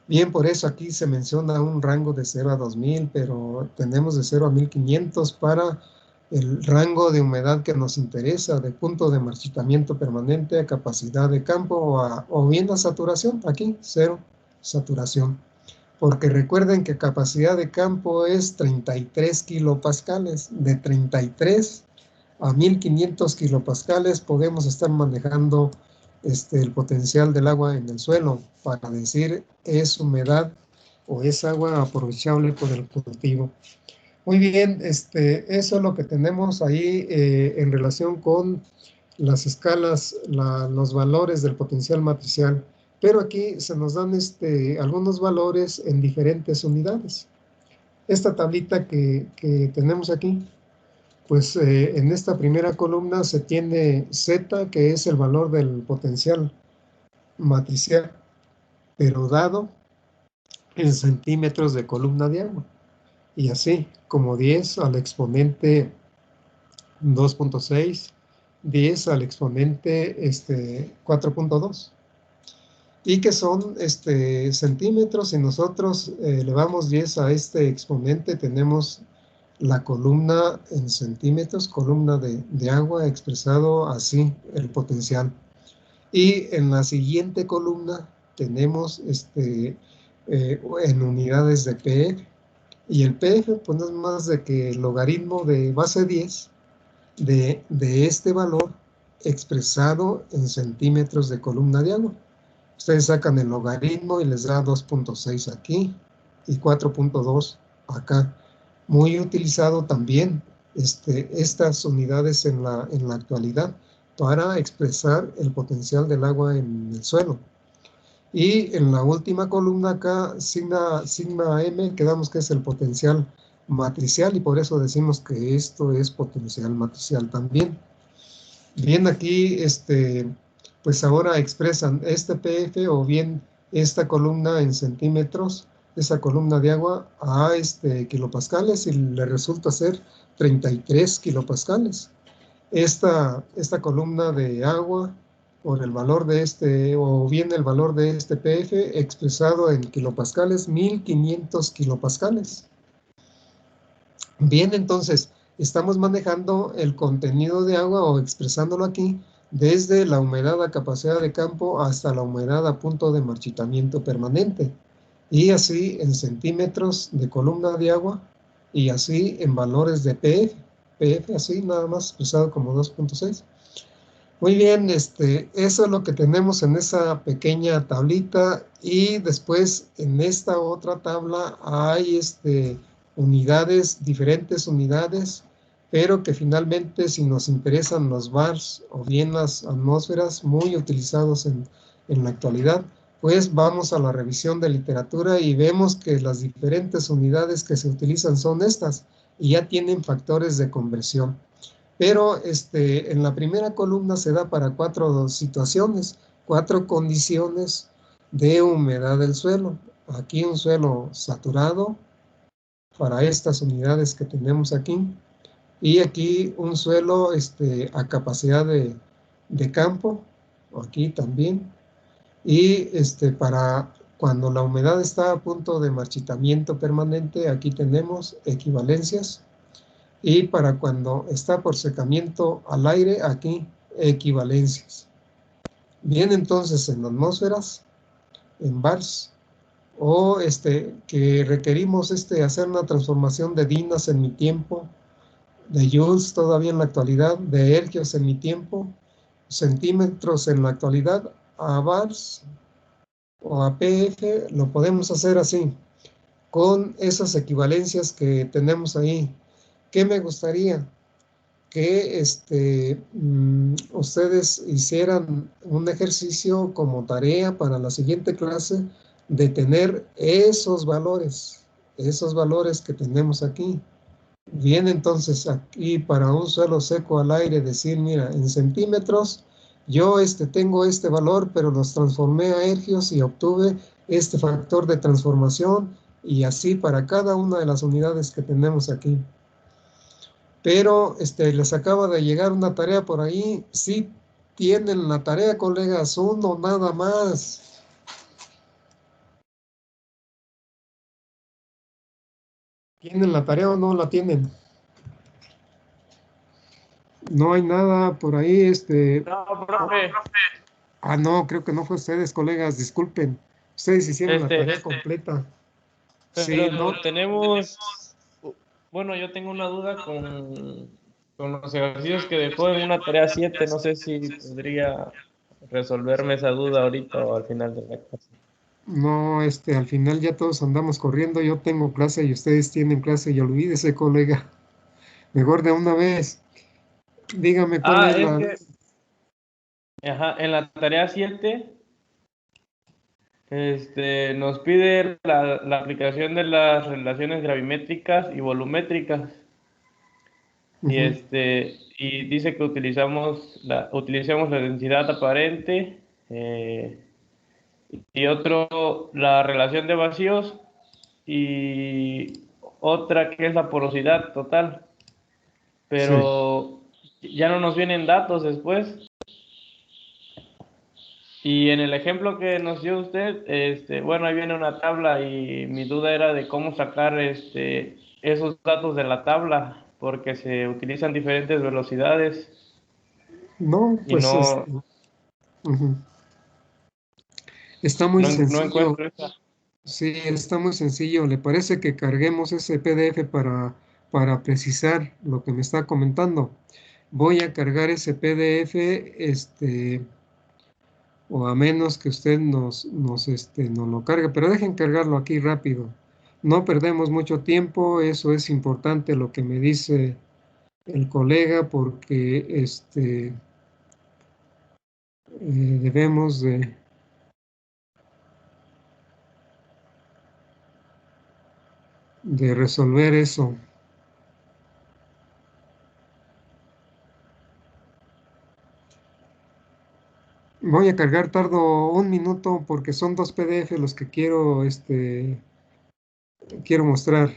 Bien, por eso aquí se menciona un rango de 0 a 2000, pero tenemos de 0 a 1500 para el rango de humedad que nos interesa, de punto de marchitamiento permanente a capacidad de campo o bien a saturación, aquí 0, saturación. Porque recuerden que capacidad de campo es 33 kilopascales, de 33 a 1500 kilopascales podemos estar manejando el potencial del agua en el suelo, para decir es humedad o es agua aprovechable por el cultivo. Muy bien, eso es lo que tenemos ahí en relación con las escalas, los valores del potencial matricial. Pero aquí se nos dan algunos valores en diferentes unidades. Esta tablita que tenemos aquí Pues en esta primera columna se tiene Z, que es el valor del potencial matricial, pero dado en centímetros de columna de agua. Y así, como 10 al exponente 2.6, 10 al exponente 4.2. Y que son centímetros, y nosotros elevamos 10 a este exponente, tenemos la columna en centímetros, columna de agua, expresado así el potencial. Y en la siguiente columna tenemos en unidades de PF. Y el PF pues no es más de que el logaritmo de base 10 de este valor expresado en centímetros de columna de agua. Ustedes sacan el logaritmo y les da 2.6 aquí y 4.2 acá. Muy utilizado también estas unidades en la actualidad para expresar el potencial del agua en el suelo. Y en la última columna acá, sigma M, quedamos que es el potencial matricial, y por eso decimos que esto es potencial matricial también. Bien, aquí pues ahora expresan este PF o bien esta columna en centímetros, esa columna de agua a kilopascales, y le resulta ser 33 kilopascales. Esta columna de agua por el valor de o bien el valor de este PF expresado en kilopascales, 1500 kilopascales. Bien, entonces, estamos manejando el contenido de agua o expresándolo aquí desde la humedad a capacidad de campo hasta la humedad a punto de marchitamiento permanente. Y así en centímetros de columna de agua y así en valores de PF. PF así nada más expresado como 2.6. Muy bien, eso es lo que tenemos en esa pequeña tablita, y después en esta otra tabla hay unidades, diferentes unidades, pero que finalmente si nos interesan los bars o bien las atmósferas muy utilizados en la actualidad, pues vamos a la revisión de literatura y vemos que las diferentes unidades que se utilizan son estas y ya tienen factores de conversión. Pero en la primera columna se da para 4 situaciones, 4 condiciones de humedad del suelo. Aquí un suelo saturado para estas unidades que tenemos aquí, y aquí un suelo a capacidad de campo, aquí también, y para cuando la humedad está a punto de marchitamiento permanente, aquí tenemos equivalencias. Y para cuando está por secamiento al aire, aquí equivalencias. Bien, entonces en atmósferas, en bars, o que requerimos hacer una transformación de dinas en mi tiempo, de joules todavía en la actualidad, de ergios en mi tiempo, centímetros en la actualidad, a bars o a PF, lo podemos hacer así, con esas equivalencias que tenemos ahí. ¿Qué me gustaría? Que ustedes hicieran un ejercicio como tarea para la siguiente clase de tener esos valores que tenemos aquí. Bien, entonces aquí para un suelo seco al aire decir, mira, en centímetros yo tengo este valor, pero los transformé a ergios y obtuve este factor de transformación, y así para cada una de las unidades que tenemos aquí. Pero les acaba de llegar una tarea por ahí. Sí tienen la tarea, colegas, uno nada más. ¿Tienen la tarea o no la tienen? No hay nada por ahí, No, profe. Ah, no, creo que no fue ustedes, colegas, disculpen. Ustedes hicieron la tarea completa. Sí, Pero no. tenemos, bueno, yo tengo una duda con los ejercicios que dejó en una tarea 7. No sé si podría resolverme esa duda ahorita o al final de la clase. No, al final ya todos andamos corriendo. Yo tengo clase y ustedes tienen clase, y olvídese, colega. Mejor de una vez. Dígame cuál es la... En la tarea 7, nos pide la aplicación de las relaciones gravimétricas y volumétricas. Y dice que utilicemos la densidad aparente, y otro, la relación de vacíos, y otra que es la porosidad total. Pero ya no nos vienen datos después. Y en el ejemplo que nos dio usted, bueno, ahí viene una tabla y mi duda era de cómo sacar esos datos de la tabla, porque se utilizan diferentes velocidades No, y pues está muy no sencillo. encuentro esa. Sí, está muy sencillo. ¿Le parece que carguemos ese PDF para precisar lo que me está comentando? Voy a cargar ese PDF, o a menos que usted nos lo cargue, pero dejen cargarlo aquí rápido. No perdemos mucho tiempo, eso es importante lo que me dice el colega, porque debemos de resolver eso. Voy a cargar, tardo un minuto porque son 2 PDF los que quiero mostrar.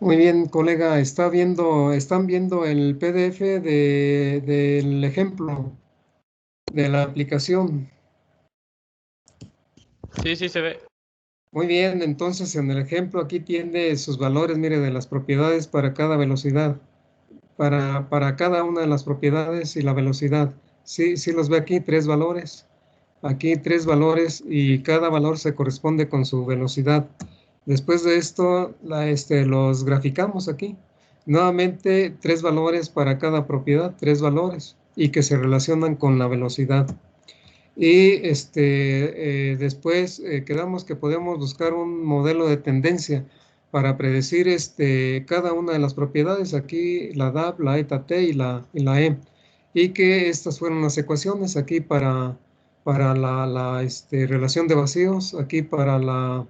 Muy bien, colega, están viendo el PDF del ejemplo de la aplicación. Sí, se ve. Muy bien, entonces en el ejemplo aquí tiene sus valores, mire, de las propiedades para cada velocidad, para cada una de las propiedades y la velocidad. Sí, los ve aquí, 3 valores. Aquí 3 valores y cada valor se corresponde con su velocidad. Después de esto, los graficamos aquí. Nuevamente, 3 valores para cada propiedad, 3 valores, y que se relacionan con la velocidad. Y después quedamos que podemos buscar un modelo de tendencia para predecir cada una de las propiedades, aquí la DAP, la eta T y la E, y que estas fueron las ecuaciones aquí para la relación de vacíos, aquí para la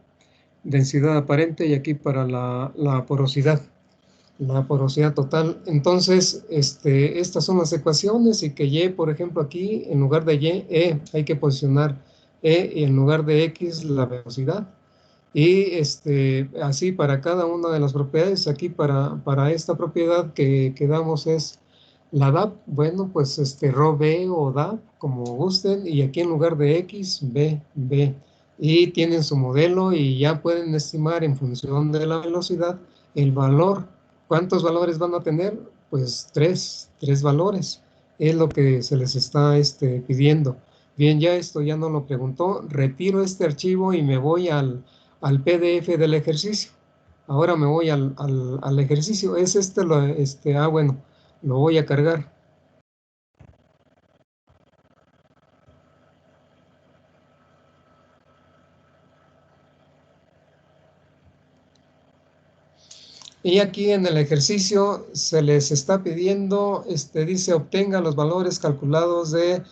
densidad aparente y aquí para la porosidad. la porosidad total. Entonces, estas son las ecuaciones y que Y, por ejemplo, aquí en lugar de Y, hay que posicionar E y en lugar de X la velocidad. Y así para cada una de las propiedades, aquí para esta propiedad que damos es la DAP, bueno, pues rho B o DAP, como gusten, y aquí en lugar de X, B. Y tienen su modelo y ya pueden estimar en función de la velocidad el valor. ¿Cuántos valores van a tener? Pues tres valores. Es lo que se les está pidiendo. Bien, ya esto ya no lo preguntó. Retiro este archivo y me voy al PDF del ejercicio. Ahora me voy al ejercicio. Es bueno, lo voy a cargar. Y aquí en el ejercicio se les está pidiendo, dice, obtenga los valores calculados de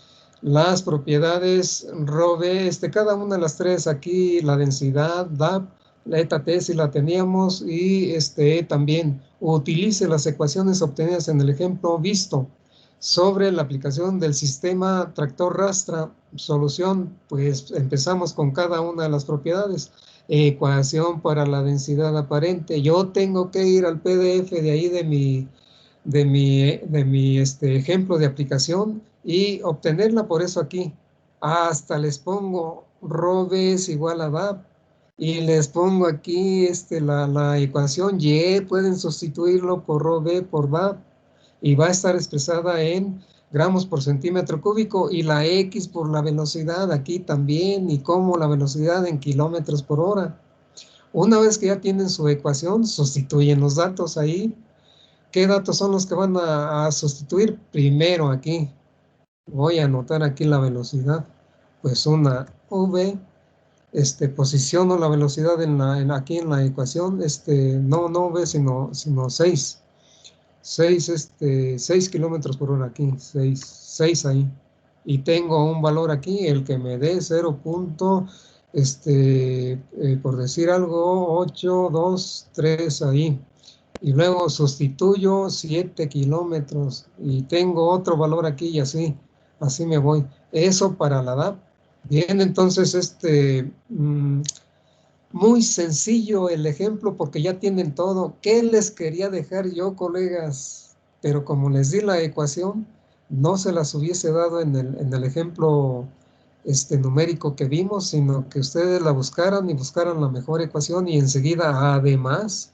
las propiedades ρB, cada una de las tres aquí, la densidad, DAP, la eta T si la teníamos, y también utilice las ecuaciones obtenidas en el ejemplo visto sobre la aplicación del sistema tractor rastra. Solución, pues empezamos con cada una de las propiedades. Ecuación para la densidad aparente. Yo tengo que ir al PDF de ahí de mi ejemplo de aplicación y obtenerla, por eso aquí. Hasta les pongo ρB es igual a DAP y les pongo aquí la ecuación Y, pueden sustituirlo por ρB por DAP y va a estar expresada en gramos por centímetro cúbico y la X por la velocidad aquí también y como la velocidad en kilómetros por hora. Una vez que ya tienen su ecuación, sustituyen los datos ahí. ¿Qué datos son los que van a sustituir? Primero aquí, voy a anotar aquí la velocidad. Pues una V, posiciono la velocidad aquí en la ecuación, no V, sino 6. 6 kilómetros por hora aquí, 6 ahí. Y tengo un valor aquí, el que me dé 0. Por decir algo, 823 ahí. Y luego sustituyo 7 kilómetros y tengo otro valor aquí y así me voy. Eso para la DAP. Bien, entonces muy sencillo el ejemplo porque ya tienen todo. ¿Qué les quería dejar yo, colegas? Pero como les di la ecuación, no se las hubiese dado en el ejemplo numérico que vimos, sino que ustedes la buscaran y buscaran la mejor ecuación y enseguida, además,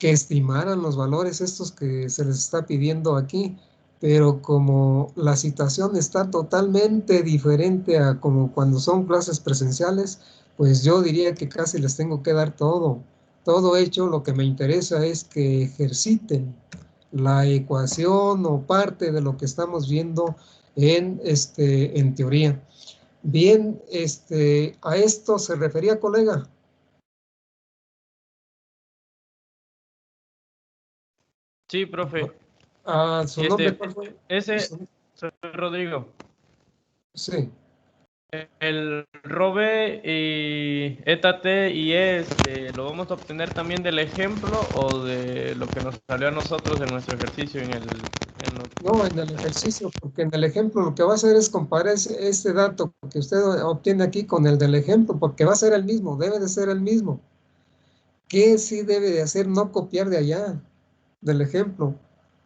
que estimaran los valores estos que se les está pidiendo aquí. Pero como la situación está totalmente diferente a como cuando son clases presenciales, pues yo diría que casi les tengo que dar todo hecho. Lo que me interesa es que ejerciten la ecuación o parte de lo que estamos viendo en teoría. Bien, a esto se refería, colega. Sí, profe. ¿Su nombre cuál fue? Soy Rodrigo. Sí. El ROBE y eta T y E, ¿lo vamos a obtener también del ejemplo o de lo que nos salió a nosotros en nuestro ejercicio No, en el ejercicio, porque en el ejemplo lo que va a hacer es comparar este dato que usted obtiene aquí con el del ejemplo, porque va a ser el mismo, debe de ser el mismo. ¿Qué sí debe de hacer? No copiar de allá, del ejemplo,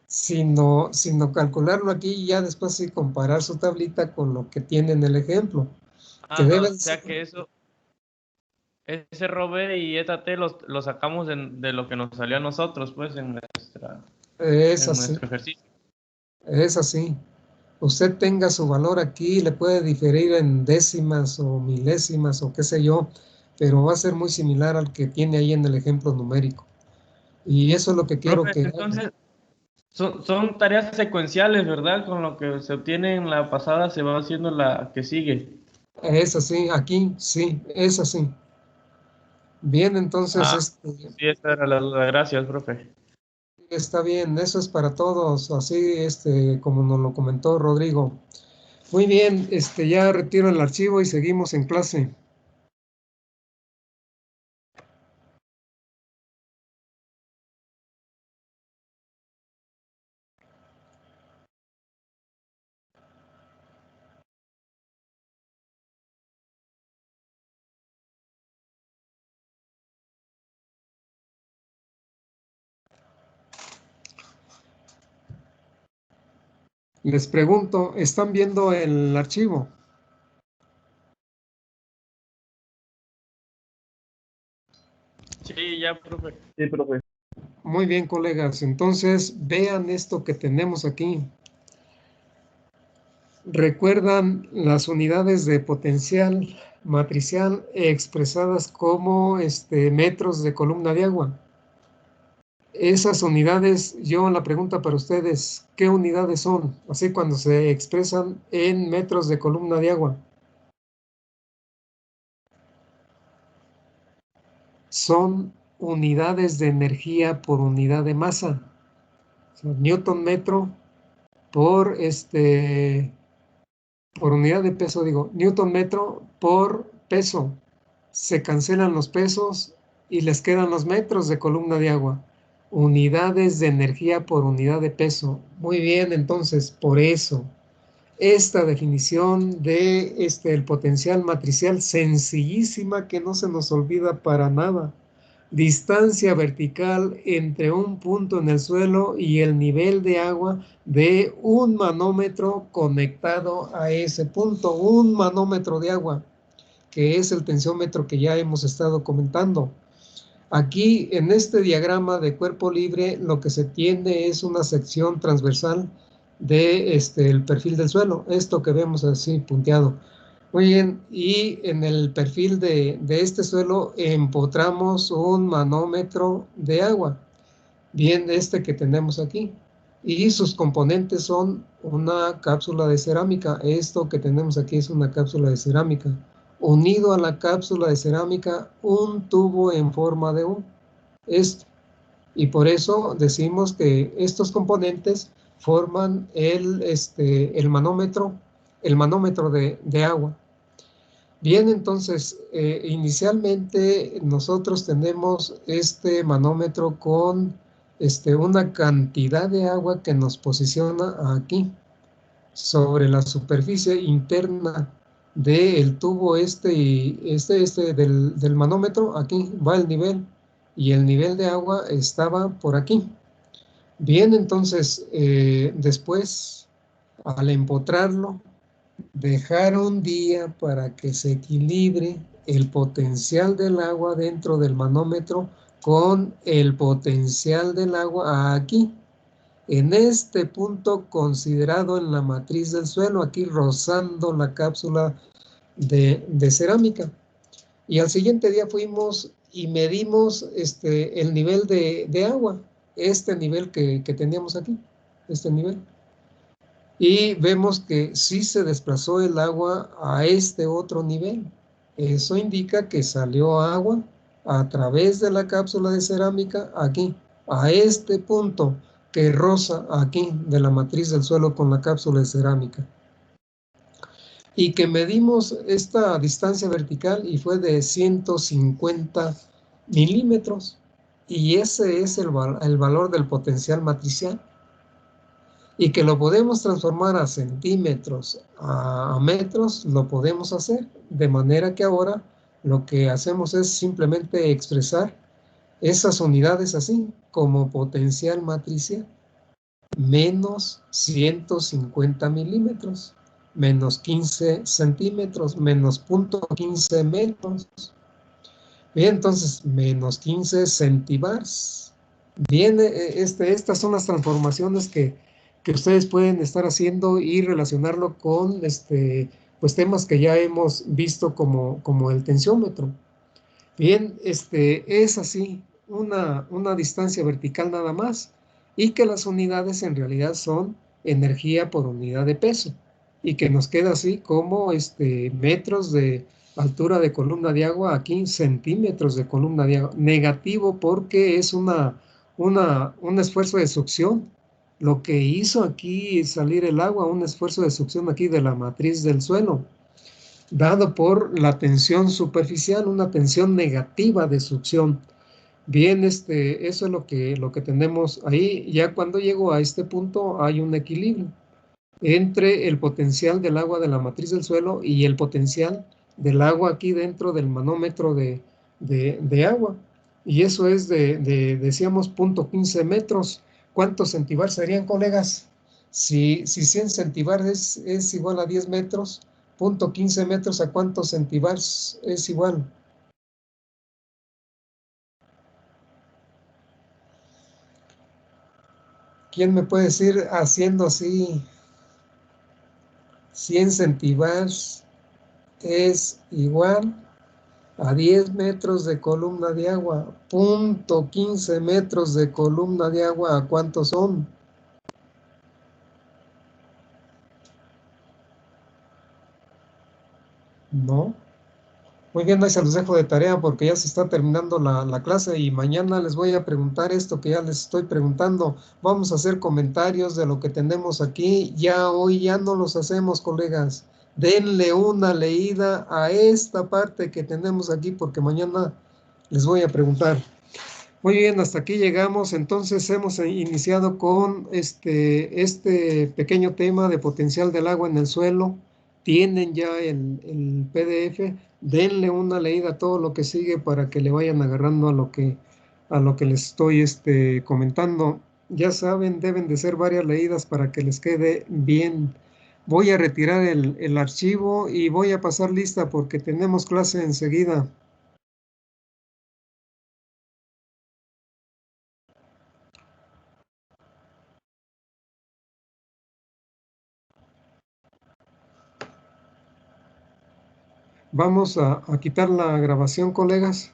sino calcularlo aquí y ya después sí comparar su tablita con lo que tiene en el ejemplo. Que debe o sea que ese ROBE y eta T lo sacamos de lo que nos salió a nosotros, pues, en nuestro ejercicio. Es así. Usted tenga su valor aquí, le puede diferir en décimas o milésimas o qué sé yo, pero va a ser muy similar al que tiene ahí en el ejemplo numérico. Y eso es lo que quiero Profe, que... entonces, son tareas secuenciales, ¿verdad? Con lo que se obtiene en la pasada se va haciendo la que sigue. Es así, aquí sí, es así. Bien, entonces Sí, esa era la duda. Gracias, profe. está bien, eso es para todos, así como nos lo comentó Rodrigo. Muy bien, ya retiro el archivo y seguimos en clase. Les pregunto, ¿están viendo el archivo? Sí, ya, profe. Sí, profe. Muy bien, colegas. Entonces, vean esto que tenemos aquí. ¿Recuerdan las unidades de potencial matricial expresadas como metros de columna de agua? Esas unidades, yo la pregunta para ustedes, ¿qué unidades son? Así cuando se expresan en metros de columna de agua. Son unidades de energía por unidad de masa. O sea, Newton metro por por unidad de peso, digo, Newton metro por peso. Se cancelan los pesos y les quedan los metros de columna de agua. Unidades de energía por unidad de peso. Muy bien, entonces, por eso, esta definición de el potencial matricial sencillísima que no se nos olvida para nada. Distancia vertical entre un punto en el suelo y el nivel de agua de un manómetro conectado a ese punto, un manómetro de agua, que es el tensiómetro que ya hemos estado comentando. Aquí en este diagrama de cuerpo libre lo que se tiene es una sección transversal de el perfil del suelo, esto que vemos así punteado. Muy bien, y en el perfil de este suelo empotramos un manómetro de agua, bien que tenemos aquí, y sus componentes son una cápsula de cerámica. Esto que tenemos aquí es una cápsula de cerámica. Unido a la cápsula de cerámica, un tubo en forma de U. Esto. Y por eso decimos que estos componentes forman el manómetro de agua. Bien, entonces, inicialmente nosotros tenemos este manómetro con una cantidad de agua que nos posiciona aquí, sobre la superficie interna del tubo del manómetro. Aquí va el nivel, y el nivel de agua estaba por aquí. Bien, entonces, después, al empotrarlo, dejar un día para que se equilibre el potencial del agua dentro del manómetro con el potencial del agua aquí, en este punto considerado en la matriz del suelo, aquí rozando la cápsula de cerámica. Y al siguiente día fuimos y medimos el nivel de agua, este nivel que teníamos aquí, este nivel. Y vemos que sí se desplazó el agua a este otro nivel. Eso indica que salió agua a través de la cápsula de cerámica aquí, a este punto que roza aquí de la matriz del suelo con la cápsula de cerámica. Y que medimos esta distancia vertical y fue de 150 milímetros. Y ese es el valor del potencial matricial. Y que lo podemos transformar a centímetros, a metros, lo podemos hacer, de manera que ahora lo que hacemos es simplemente expresar esas unidades así, como potencial matricial, menos 150 milímetros, menos 15 centímetros, menos 0.15 metros. Bien, entonces, menos 15 centibars. Bien, estas son las transformaciones que ustedes pueden estar haciendo y relacionarlo con pues temas que ya hemos visto como el tensiómetro. Bien, es así, una distancia vertical nada más, y que las unidades en realidad son energía por unidad de peso, y que nos queda así como metros de altura de columna de agua, aquí centímetros de columna de agua, negativo porque es un esfuerzo de succión. Lo que hizo aquí salir el agua, un esfuerzo de succión aquí de la matriz del suelo, dado por la tensión superficial, una tensión negativa de succión. Bien, eso es lo que tenemos ahí. Ya cuando llego a este punto hay un equilibrio entre el potencial del agua de la matriz del suelo y el potencial del agua aquí dentro del manómetro de agua. Y eso es decíamos, 0.15 metros. ¿Cuántos centibars serían, colegas? Si 100 centibars es igual a 10 metros, punto 15 metros, ¿a cuántos centibars es igual? ¿Quién me puede decir haciendo así? 100 centibars es igual a 10 metros de columna de agua. Punto 15 metros de columna de agua, ¿a cuántos son? ¿No? Muy bien, ahí se los dejo de tarea porque ya se está terminando la clase y mañana les voy a preguntar esto que ya les estoy preguntando. Vamos a hacer comentarios de lo que tenemos aquí. Ya hoy ya no los hacemos, colegas. Denle una leída a esta parte que tenemos aquí porque mañana les voy a preguntar. Muy bien, hasta aquí llegamos. Entonces hemos iniciado con este pequeño tema de potencial del agua en el suelo. Tienen ya el PDF. Denle una leída a todo lo que sigue para que le vayan agarrando a lo que les estoy comentando. Ya saben, deben de ser varias leídas para que les quede bien. Voy a retirar el archivo y voy a pasar lista porque tenemos clase enseguida. Vamos a quitar la grabación, colegas.